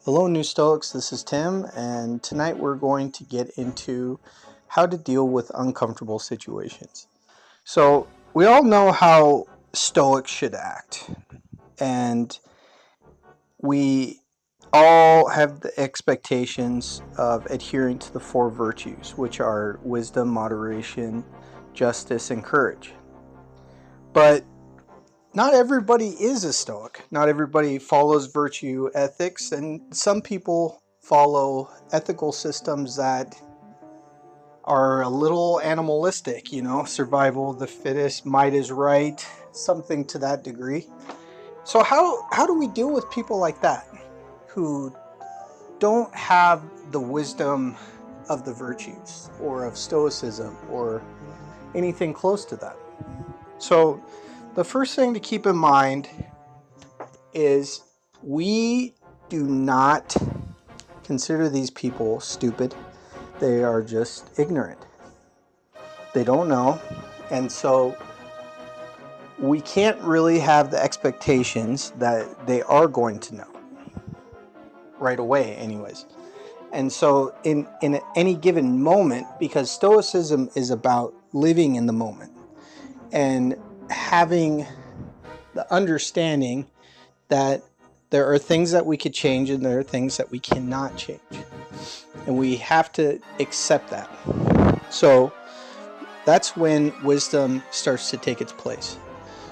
Hello, New Stoics. This is Tim, and tonight we're going to get into how to deal with uncomfortable situations. So, we all know how Stoics should act, and we all have the expectations of adhering to the four virtues, which are wisdom, moderation, justice, and courage. But not everybody is a Stoic. Not everybody follows virtue ethics, and some people follow ethical systems that are a little animalistic, survival of the fittest, might is right, something to that degree. So how do we deal with people like that who don't have the wisdom of the virtues or of Stoicism or anything close to that? So the first thing to keep in mind is we do not consider these people stupid. They are just ignorant. They don't know. And so we can't really have the expectations that they are going to know right away anyways. And so in any given moment, because Stoicism is about living in the moment and having the understanding that there are things that we could change and there are things that we cannot change. And we have to accept that. So that's when wisdom starts to take its place.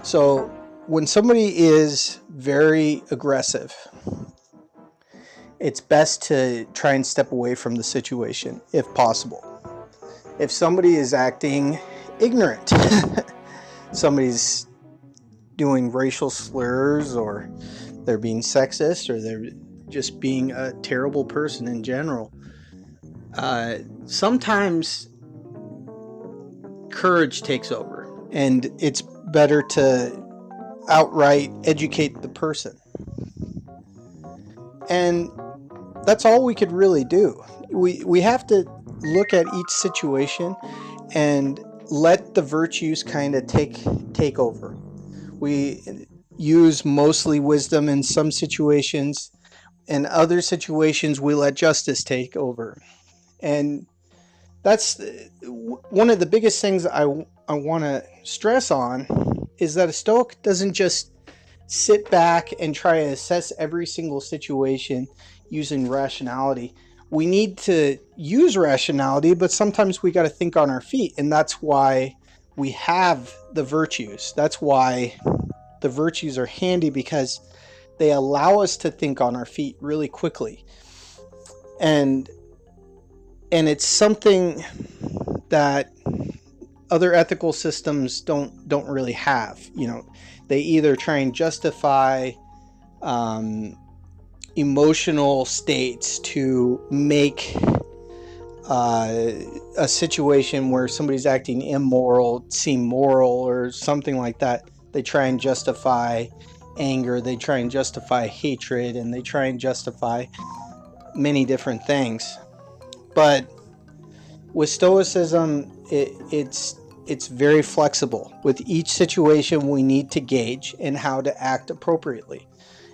So when somebody is very aggressive, it's best to try and step away from the situation if possible. If somebody is acting ignorant, somebody's doing racial slurs, or they're being sexist, or they're just being a terrible person in general, sometimes courage takes over, and it's better to outright educate the person. And that's all we could really do. We have to look at each situation and let the virtues kind of take over. We use mostly wisdom in some situations. In other situations, we let justice take over. And that's one of the biggest things I want to stress on, is that a Stoic doesn't just sit back and try to assess every single situation using rationality. We need to use rationality, but sometimes we got to think on our feet, and that's why we have the virtues. That's why the virtues are handy, because they allow us to think on our feet really quickly. And it's something that other ethical systems don't really have. They either try and justify emotional states to make a situation where somebody's acting immoral seem moral or something like that. They try and justify anger, they try and justify hatred, and they try and justify many different things. But with Stoicism, it's very flexible. With each situation, we need to gauge and how to act appropriately.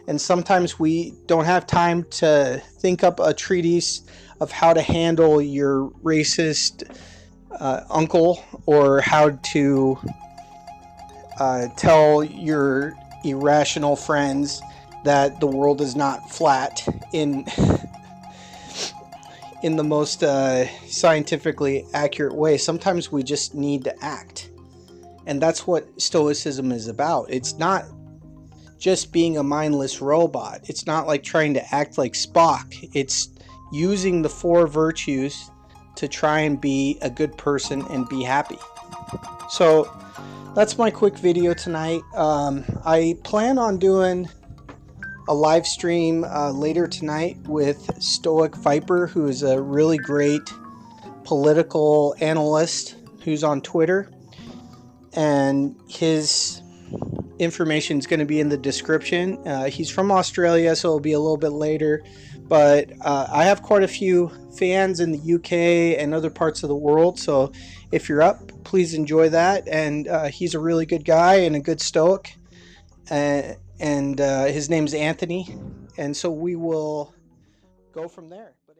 And sometimes we don't have time to think up a treatise of how to handle your racist uncle, or how to tell your irrational friends that the world is not flat in the most scientifically accurate way. Sometimes we just need to act. And that's what Stoicism is about. It's not just being a mindless robot. It's not like trying to act like Spock. It's using the four virtues to try and be a good person and be happy. So that's my quick video tonight. I plan on doing a live stream later tonight with Stoic Viper, who is a really great political analyst who's on Twitter, and his information is going to be in the description. He's from Australia, so it'll be a little bit later, but I have quite a few fans in the UK and other parts of the world, so if you're up, please enjoy that. And he's a really good guy and a good Stoic, and his name's Anthony, and so we will go from there. But